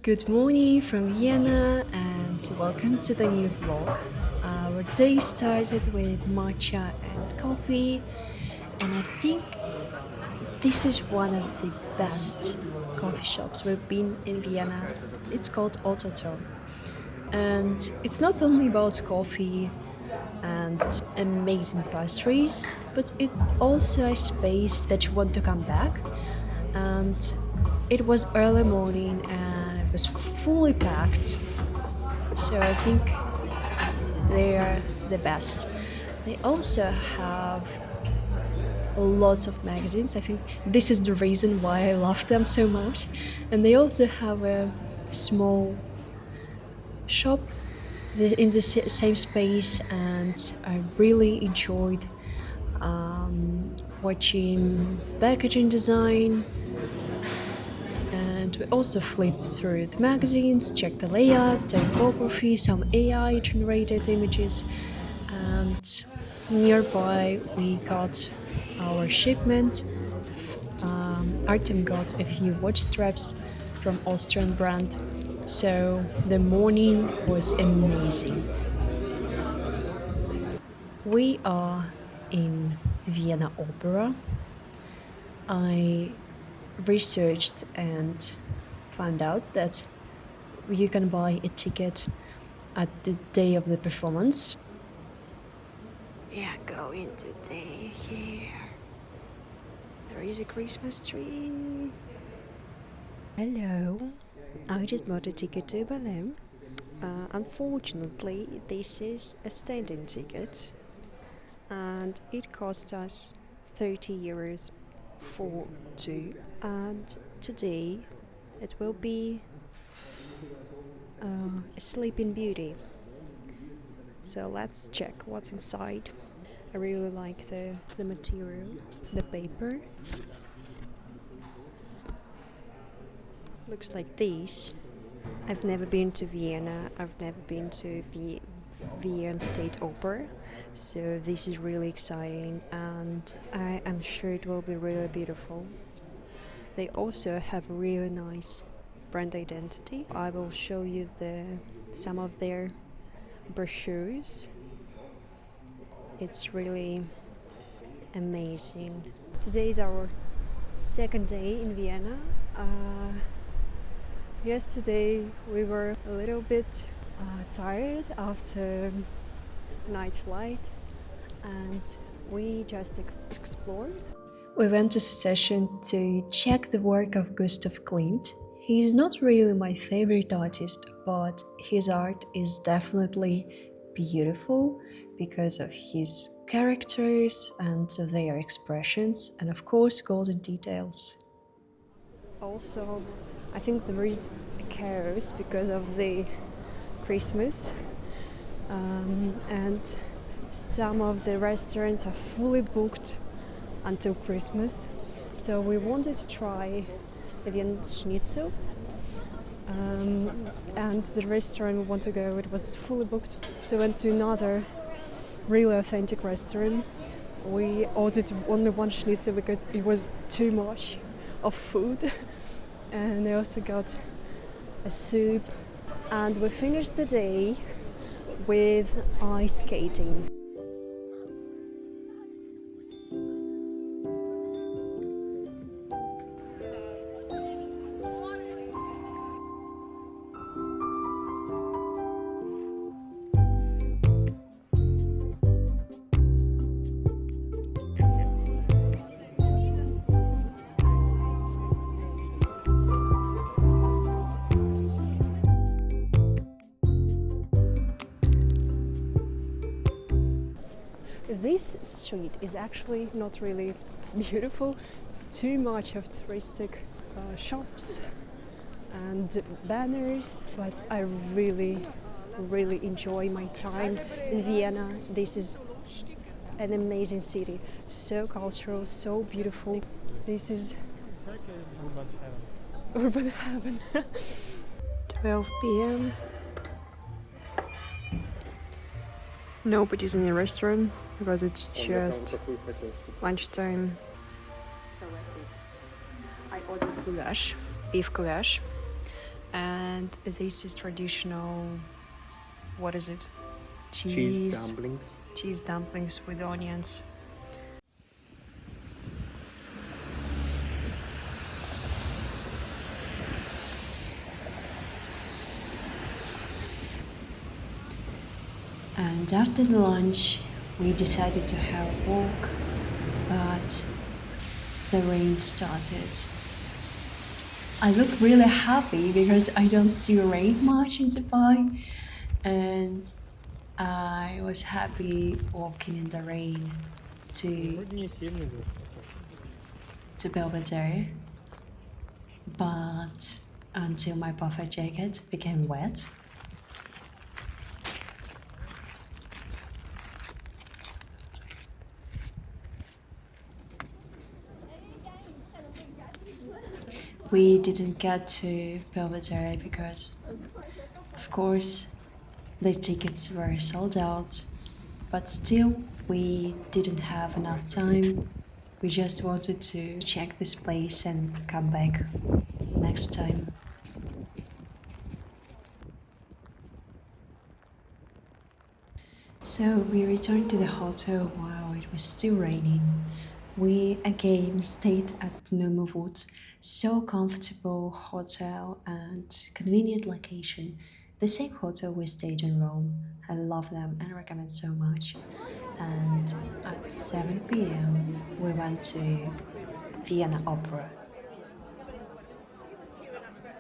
Good morning from Vienna and welcome to the new vlog. Our day started with matcha and coffee, and I think this is one of the best coffee shops we've been in Vienna. It's called Autoton, and it's not only about coffee and amazing pastries, but it's also a space that you want to come back. And it was early morning and it was fully packed, so I think they are the best. They also have lots of magazines. I think this is the reason why I love them so much. And they also have a small shop in the same space, and I really enjoyed watching packaging design. And we also flipped through the magazines, checked the layout, typography, some AI generated images, and nearby we got our shipment. Artem got a few watch straps from Austrian brand, so the morning was amazing. We are in Vienna Opera. I researched and found out that you can buy a ticket at the day of the performance. Yeah, going today here. There is a Christmas tree. Hello. I just bought a ticket to Berlin. Unfortunately, this is a standing ticket and it cost us 30 euros for two. And today it will be a Sleeping Beauty. So let's check what's inside. I really like the material, the paper. Looks like this. I've never been to Vienna, I've never been to Vienna State Opera, so this is really exciting and I am sure it will be really beautiful. They also have really nice brand identity. I will show you some of their brochures. It's really amazing. Today is our second day in Vienna. Yesterday we were a little bit tired after night flight and we just explored. We went to Secession to check the work of Gustav Klimt. He's not really my favorite artist, but his art is definitely beautiful because of his characters and their expressions, and of course golden details. Also, I think there is a chaos because of the Christmas, and some of the restaurants are fully booked until Christmas. So we wanted to try a Vienna Schnitzel, and the restaurant we want to go, it was fully booked. So we went to another really authentic restaurant. We ordered only one schnitzel because it was too much of food. And I also got a soup. And we finished the day with ice skating. This street is actually not really beautiful. It's too much of touristic shops and banners, but I really enjoy my time in Vienna. This is an amazing city, so cultural, so beautiful. This is urban heaven. 12 p.m. Nobody's in the restaurant because it's just lunchtime. So that's it. I ordered goulash, beef goulash, and this is traditional. What is it? Cheese dumplings. Cheese dumplings with onions. And after the lunch, we decided to have a walk, but the rain started. I look really happy because I don't see rain much in Dubai, and I was happy walking in the rain to Belvedere, but until my puffer jacket became wet. We didn't get to Belvedere because, of course, the tickets were sold out, but still, we didn't have enough time. We just wanted to check this place and come back next time. So we returned to the hotel while it was still raining. We again stayed at Nummerwood, so comfortable hotel and convenient location. The same hotel we stayed in Rome. I love them and recommend so much. And at 7 p.m. we went to Vienna Opera.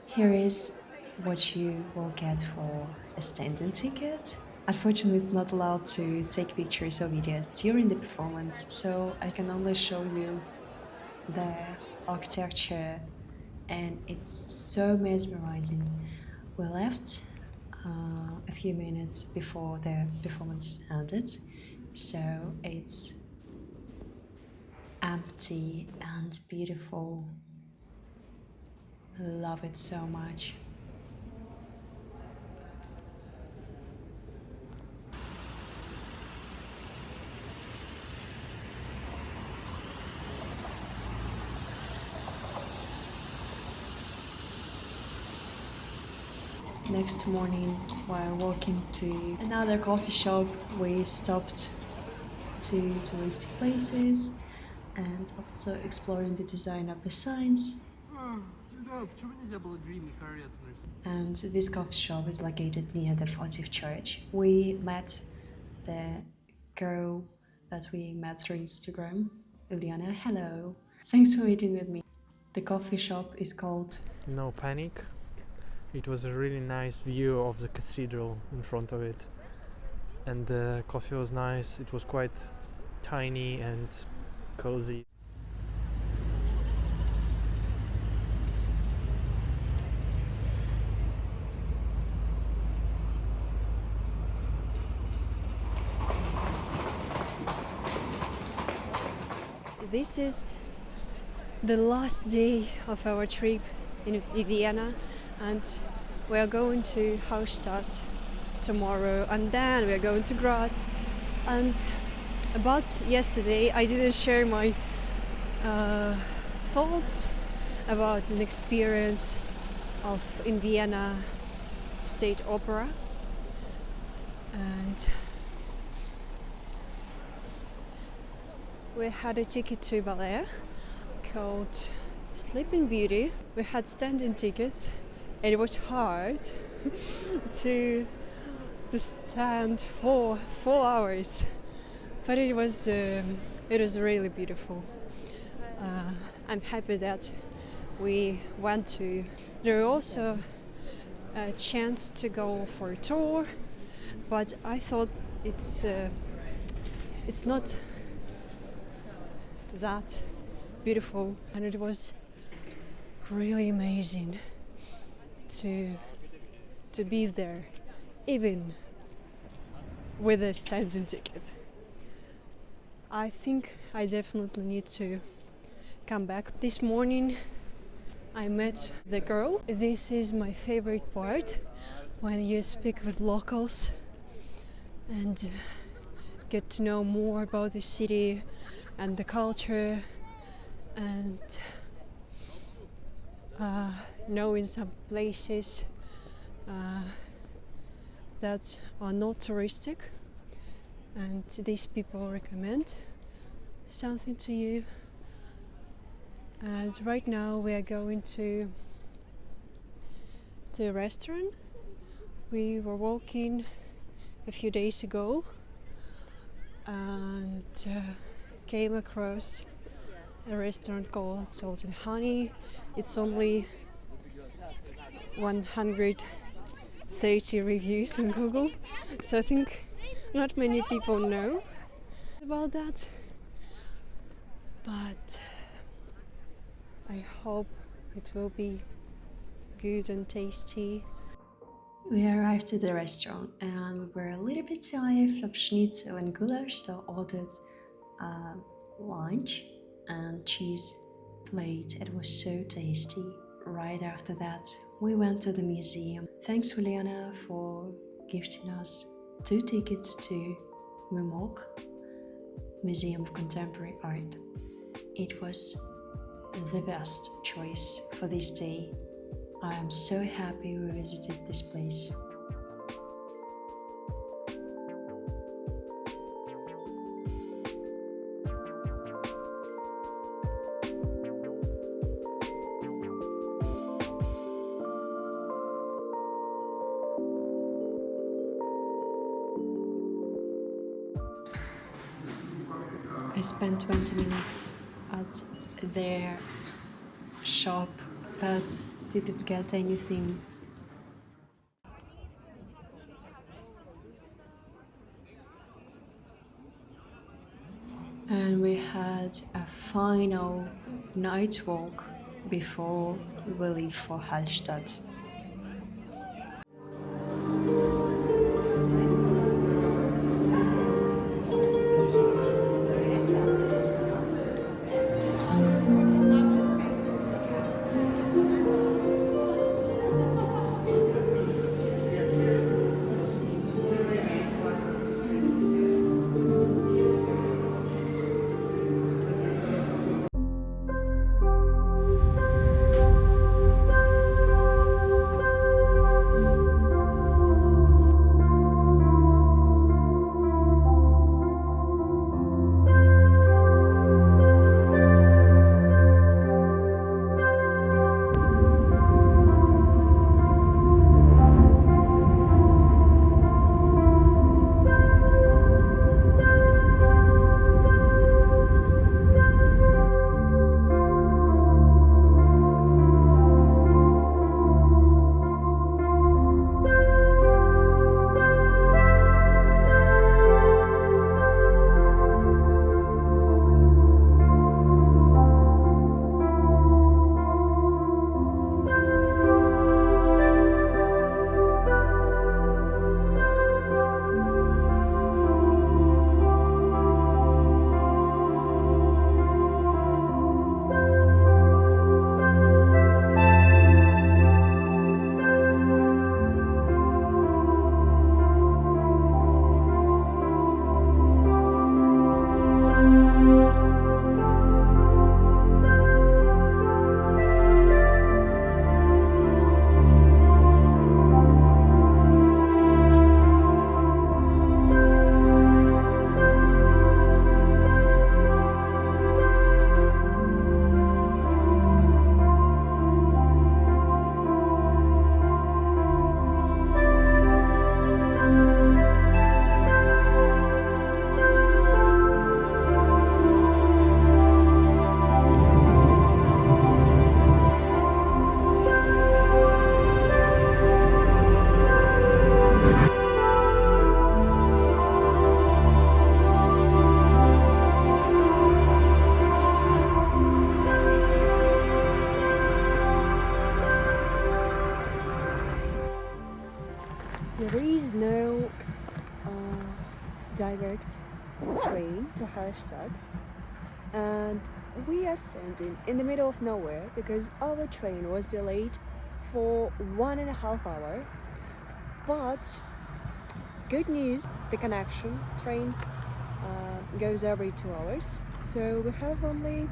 Here is what you will get for a standing ticket. Unfortunately, it's not allowed to take pictures or videos during the performance, so I can only show you the architecture, and it's so mesmerizing. We left a few minutes before the performance ended, so it's empty and beautiful. I love it so much. Next morning, while walking to another coffee shop, we stopped to touristy places and also exploring the design of the signs. And this coffee shop is located near the Fotiv Church. We met the girl that we met through Instagram, Iliana. Hello, thanks for meeting with me. The coffee shop is called No Panic. It was a really nice view of the cathedral in front of it, and the coffee was nice. It was quite tiny and cozy. This is the last day of our trip in Vienna, and we are going to Hallstatt tomorrow, and then we are going to Graz. And about yesterday, I didn't share my thoughts about an experience of in Vienna State Opera, and we had a ticket to ballet called Sleeping Beauty. We had standing tickets, and it was hard to stand for 4 hours, but it was really beautiful. I'm happy that we went to. There was also a chance to go for a tour, but I thought it's not that beautiful, and it was really amazing to be there, even with a standing ticket. I think I definitely need to come back. This morning I met the girl. This is my favorite part, when you speak with locals and get to know more about the city and the culture, and knowing some places that are not touristic, and these people recommend something to you. And right now we are going to a restaurant. We were walking a few days ago and came across a restaurant called Salt and Honey. It's only 130 reviews on Google, so I think not many people know about that, but I hope it will be good and tasty. We arrived at the restaurant and we were a little bit tired of schnitzel and goulash, so ordered lunch and cheese plate. It was so tasty. Right after that, we went to the museum. Thanks, Juliana, for gifting us 2 tickets to MUMOC, Museum of Contemporary Art. It was the best choice for this day. I am so happy we visited this place. I spent 20 minutes at their shop, but didn't get anything. And we had a final night walk before we leave for Hallstatt. There is no direct train to Hallstatt, and we are standing in the middle of nowhere because our train was delayed for 1.5 hours. But good news, the connection train goes every 2 hours, so we have only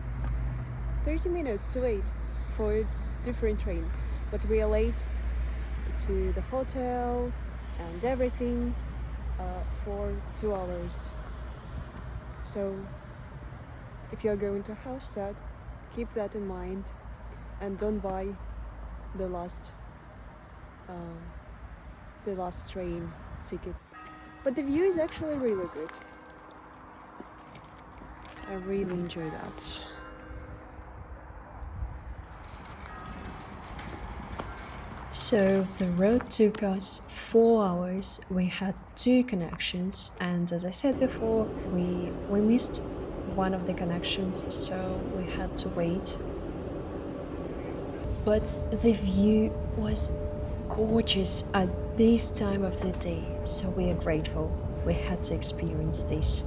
30 minutes to wait for a different train. but we are late to the hotel and everything for 2 hours. So if you're going to Hallstatt, keep that in mind and don't buy the last train ticket. But the view is actually really good. I really enjoy that. So the road took us 4 hours. We had 2 connections, and as I said before, we missed one of the connections, so we had to wait. But the view was gorgeous at this time of the day, so we are grateful we had to experience this.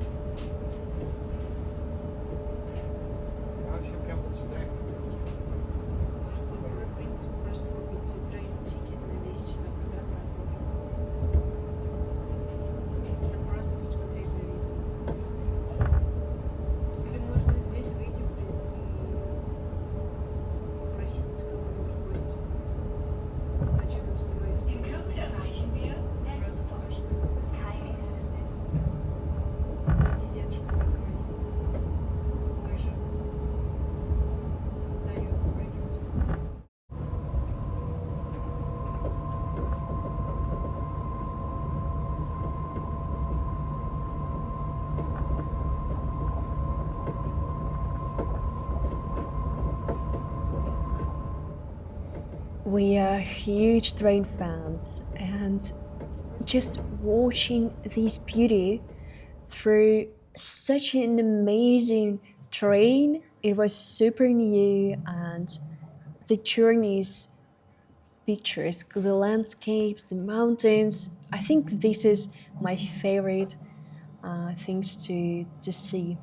We are huge train fans, and just watching this beauty through such an amazing train, it was super new, and the journeys, pictures, the landscapes, the mountains. I think this is my favorite things to see.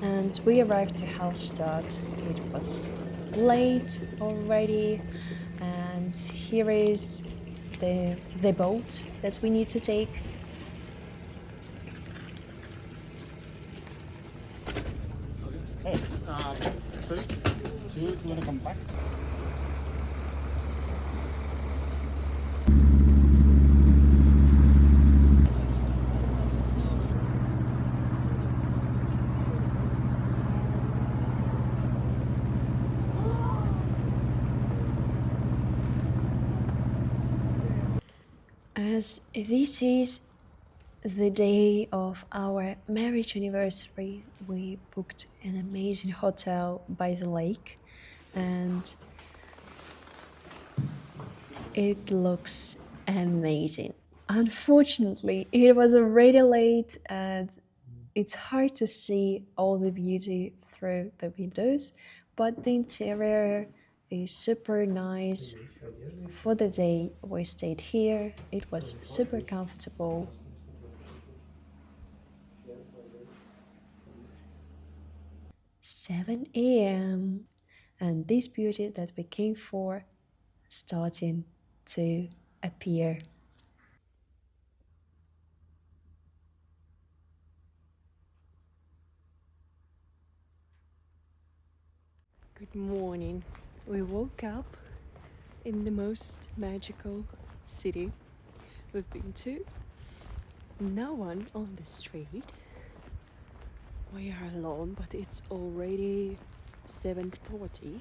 And we arrived to Hallstatt. It was late already, and here is the boat that we need to take. Sorry, do you want to come back? As this is the day of our marriage anniversary, we booked an amazing hotel by the lake, and it looks amazing. Unfortunately, it was already late and it's hard to see all the beauty through the windows, but the interior is super nice. For the day we stayed here, it was super comfortable. 7 a.m. and this beauty that we came for starting to appear. Good morning. We woke up in the most magical city we've been to. No one on the street. We are alone, but it's already 7:40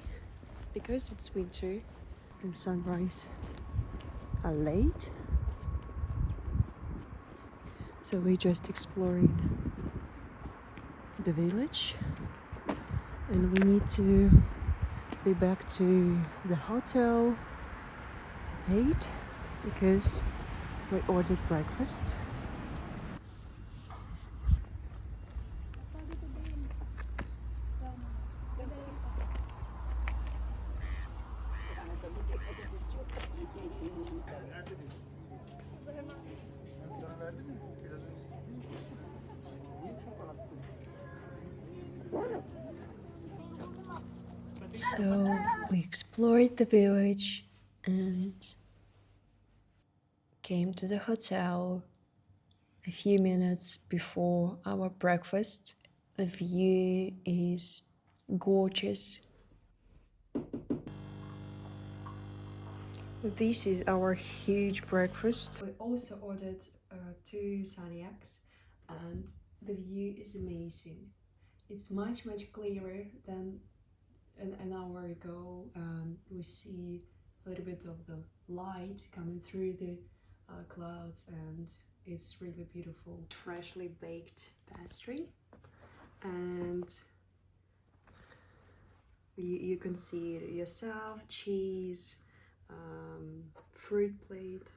because it's winter and sunrise are late. So we're just exploring the village, and we need to be back to the hotel at 8 because we ordered breakfast. So we explored the village and came to the hotel a few minutes before our breakfast. The view is gorgeous. This is our huge breakfast. We also ordered 2 Saniacs, and the view is amazing. It's much clearer than an hour ago. We see a little bit of the light coming through the clouds, and it's really beautiful. Freshly baked pastry, and you can see it yourself, cheese, fruit plate,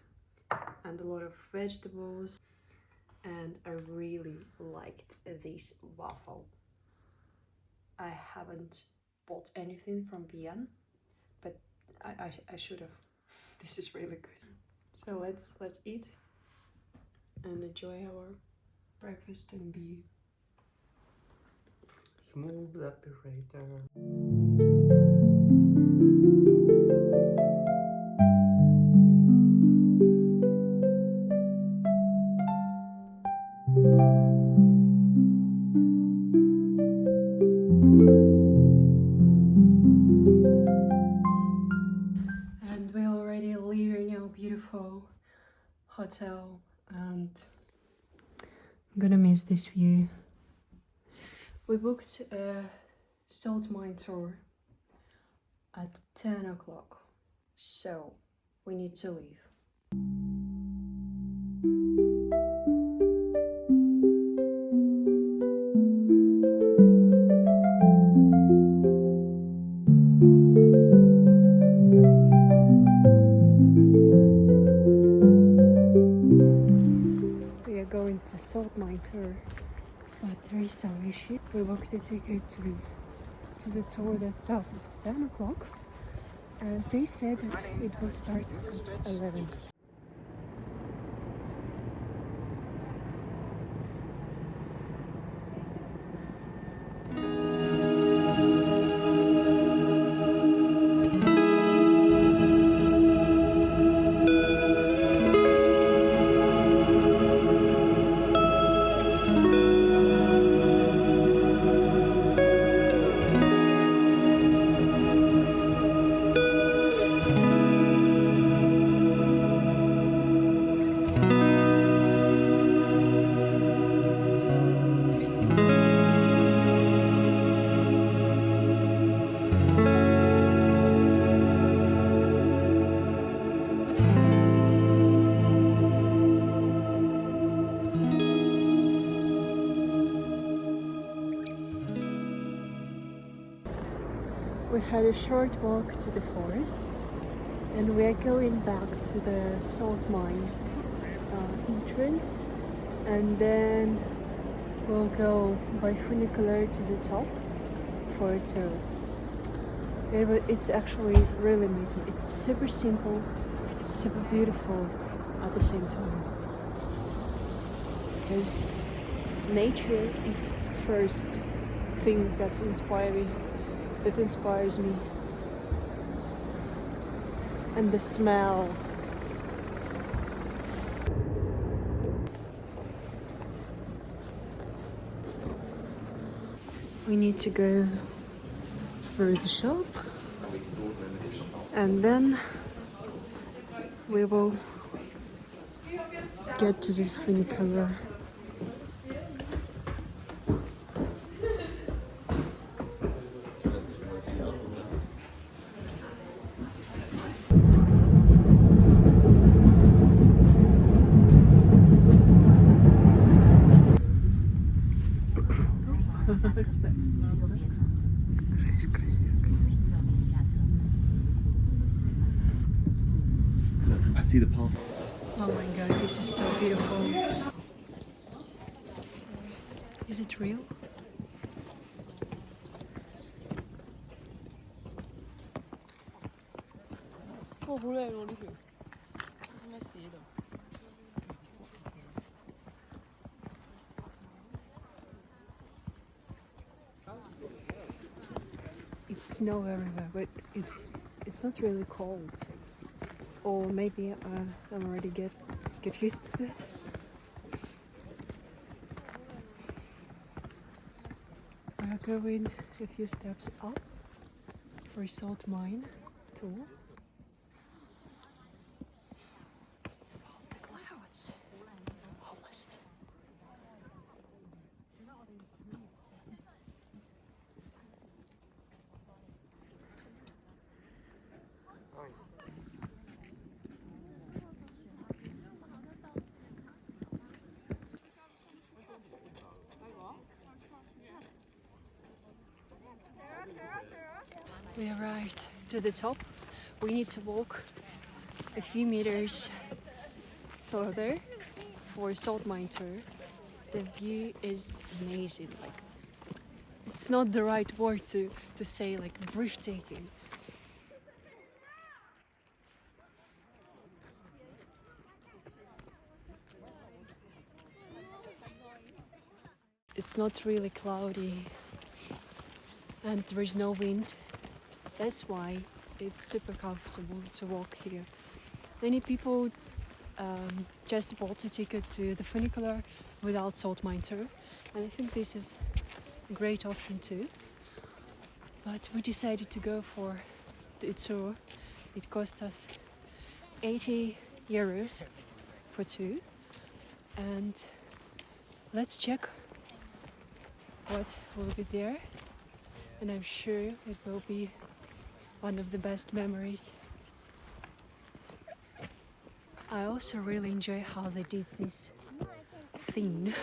and a lot of vegetables. And I really liked this waffle. I haven't bought anything from Vienna, but I should have. This is really good. So let's eat and enjoy our breakfast and view. Smooth operator. And we're already leaving our beautiful hotel, and I'm gonna miss this view. We booked a salt mine tour at 10 o'clock, so we need to leave. We are going to salt mine tour, but there is some issue. We booked a ticket to the tour that starts at 10 o'clock, and they said that it will start at 11. We had a short walk to the forest, and we are going back to the salt mine entrance, and then we'll go by funicular to the top for a tour. It's actually really amazing. It's super simple, super beautiful at the same time, because nature is first thing that inspires me, and the smell. We need to go through the shop, and then we will get to the funicular. I see the path. Oh my god, this is so beautiful. Is it real? It's snow everywhere, but it's not really cold. Or maybe I'm already get used to that. We are going a few steps up for a salt mine tour. We arrived to the top. We need to walk a few meters further for salt mine tour. The view is amazing. Like, it's not the right word to say, like, breathtaking. It's not really cloudy and there is no wind. That's why it's super comfortable to walk here. Many people just bought a ticket to the funicular without salt mine tour, and I think this is a great option too. But we decided to go for the tour. It cost us 80 euros for two, and let's check what will be there, and I'm sure it will be one of the best memories. I also really enjoy how they did this thing.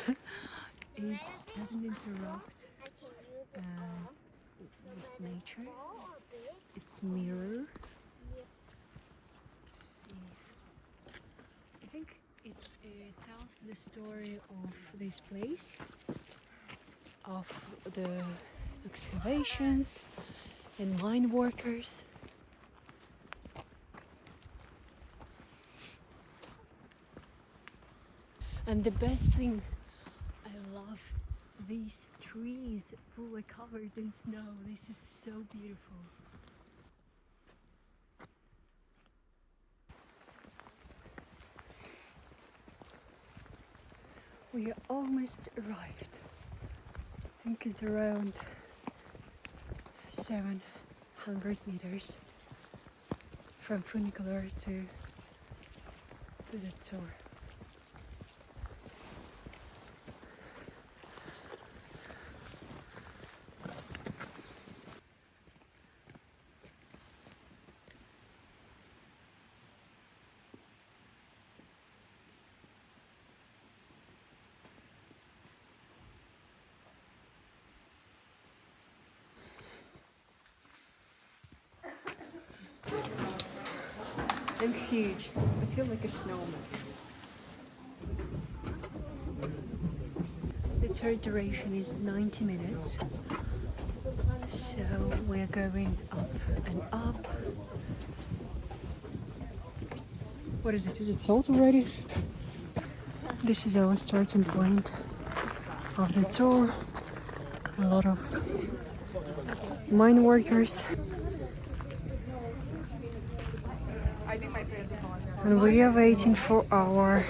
It doesn't interrupt with nature. It's mirror. To see, I think it tells the story of this place, of the excavations and mine workers. And the best thing, I love these trees fully covered in snow. This is so beautiful. We almost arrived. I think it's around 700 meters from funicular to the tour. I'm huge. I feel like a snowman. The tour duration is 90 minutes. So we're going up and up. What is it? Is it salt already? This is our starting point of the tour. A lot of mine workers. And we are waiting for our...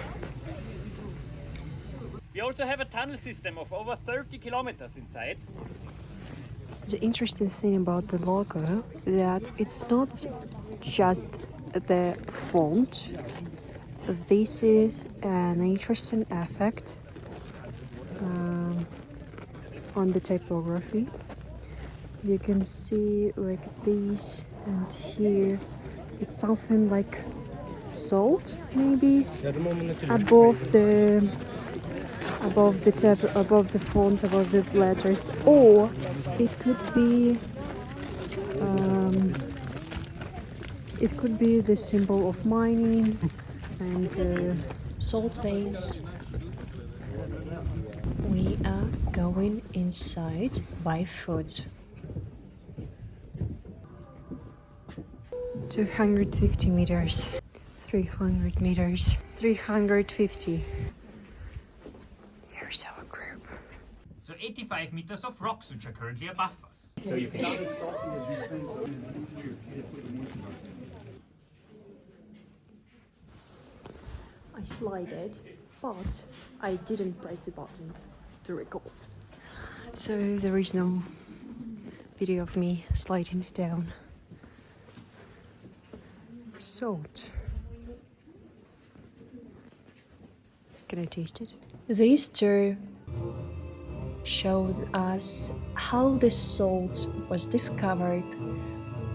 We also have a tunnel system of over 30 kilometers inside. The interesting thing about the logo that it's not just the font. This is an interesting effect on the typography. You can see like this, and here it's something like salt, maybe above the font, above the letters, or it could be the symbol of mining and salt veins. We are going inside by foot. 250 meters, 300 meters, 350. Here's our group. So 85 meters of rocks which are currently above us. So you can I slided, but I didn't press the button to record. So there is no video of me sliding down. Salt. Can I taste it? This tour shows us how the salt was discovered,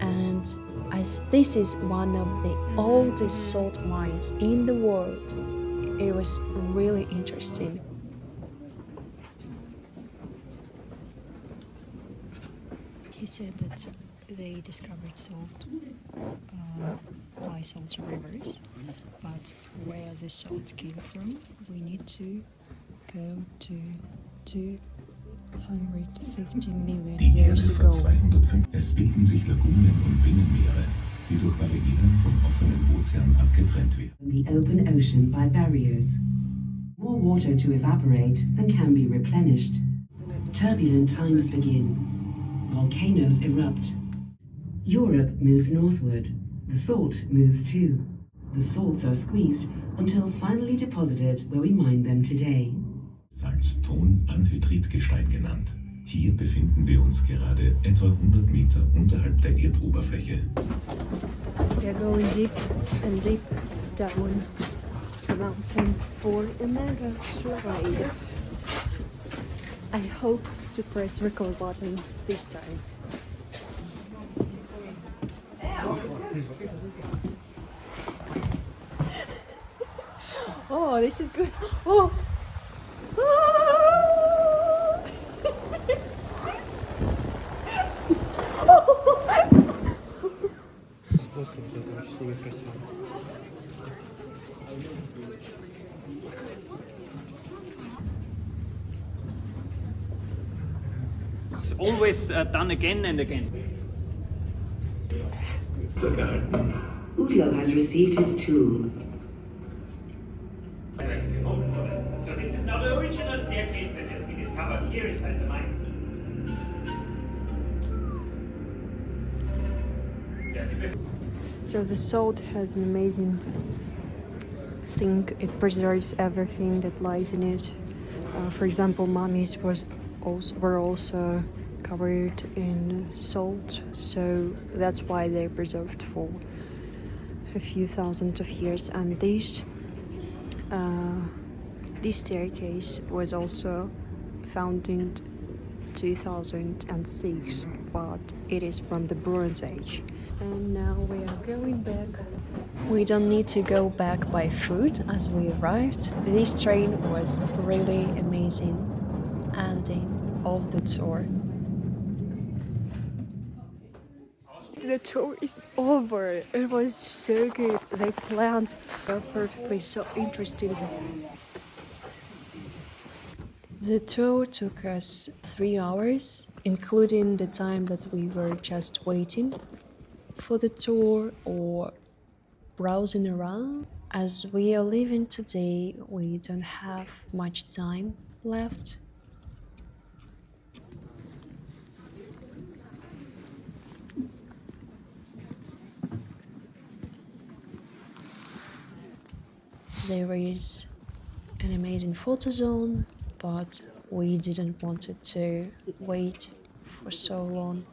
and as this is one of the oldest salt mines in the world, it was really interesting. He said that they discovered salt by salty rivers, but where the salt came from, we need to go to 250 million Die years Erde vor ago. 205. Es bilden sich Lagunen und Binnenmeere, die durch Barrieren vom offenen Ozean abgetrennt werden. The open ocean by barriers. More water to evaporate than can be replenished. Turbulent times begin. Volcanoes erupt. Europe moves northward. The salt moves too. The salts are squeezed until finally deposited where we mine them today. Salzton-Anhydritgestein genannt. Hier befinden wir uns gerade etwa 100 Meter unterhalb der Erdoberfläche. We are going deep and deep down the mountain for a mega slide. I hope to press record button this time. Oh, this is good. Oh. It's always done again and again. Udlo has received his tool. So this is now the original staircase that has been discovered here inside the mine. Yes, So the salt has an amazing thing. It preserves everything that lies in it. For example, mummies were also covered in salt, so that's why they're preserved for a few thousand of years. And this staircase was also found in 2006, but it is from the Bronze Age. And now we are going back. We don't need to go back by foot as we arrived. This train was really amazing ending of the tour. The tour is over. It was so good. They planned perfectly, so interesting. The tour took us 3 hours, including the time that we were just waiting for the tour or browsing around. As we are leaving today, we don't have much time left. There is an amazing photo zone, but we didn't want it to wait for so long.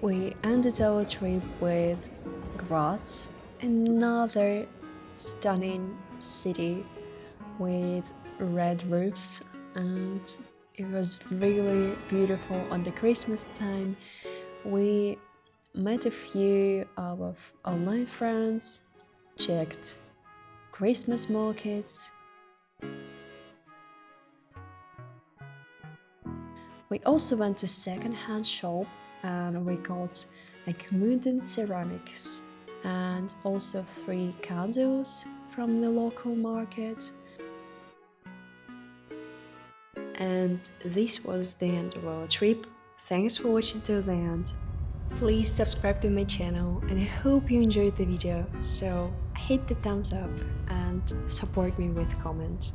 We ended our trip with Graz, another stunning city with red roofs, and it was really beautiful on the Christmas time. We met a few of online friends, checked Christmas markets. We also went to second-hand shop and we got Gmunden ceramics and also 3 candles from the local market. And this was the end of our trip. Thanks for watching till the end. Please subscribe to my channel and I hope you enjoyed the video, so hit the thumbs up and support me with comment.